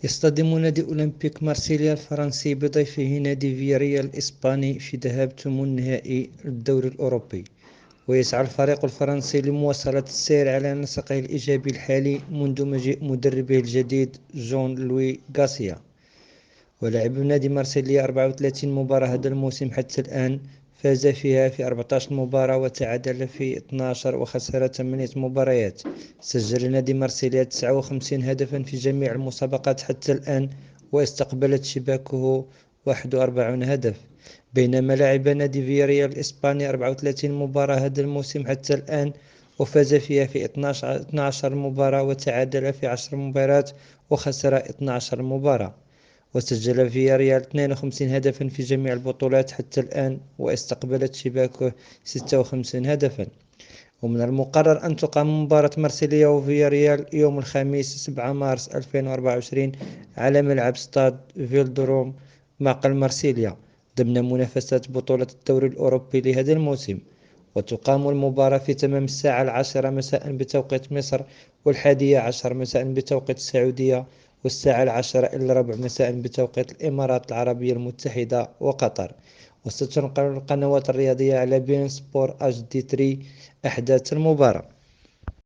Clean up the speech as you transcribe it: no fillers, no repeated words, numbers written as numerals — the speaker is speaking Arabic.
يصطدم نادي أولمبيك مارسيليا الفرنسي بضيفه نادي فياريال الإسباني في ذهاب ثمن نهائي الدوري الأوروبي. ويسعى الفريق الفرنسي لمواصلة السير على نسقه الإيجابي الحالي منذ مجيء مدربه الجديد جون لوي غاسيا. ولعب نادي مارسيليا 34 مباراة هذا الموسم حتى الآن، فاز فيها في 14 مباراة وتعادل في 12 وخسر 8 مباريات. سجل نادي مارسيليا 59 هدفا في جميع المسابقات حتى الآن، واستقبلت شباكه 41 هدف. بينما لعب نادي فياريال الإسباني 34 مباراة هذا الموسم حتى الآن، وفاز فيها في 12 مباراة وتعادل في 10 مباريات وخسر 12 مباراة. وسجل فياريال 52 هدفا في جميع البطولات حتى الآن، واستقبلت شباكه 56 هدفا. ومن المقرر أن تقام مباراة مارسيليا وفياريال يوم الخميس 7 مارس 2024 على ملعب ستاد فيلدروم معقل مارسيليا، ضمن منافسات بطولة الدوري الأوروبي لهذا الموسم. وتقام المباراة في تمام الساعة 10 مساء بتوقيت مصر، و11 مساء بتوقيت السعودية، والساعة 10:15 مساء بتوقيت الإمارات العربية المتحدة وقطر. وستنقل القنوات الرياضية على بين سبور HD 3 أحداث المباراة.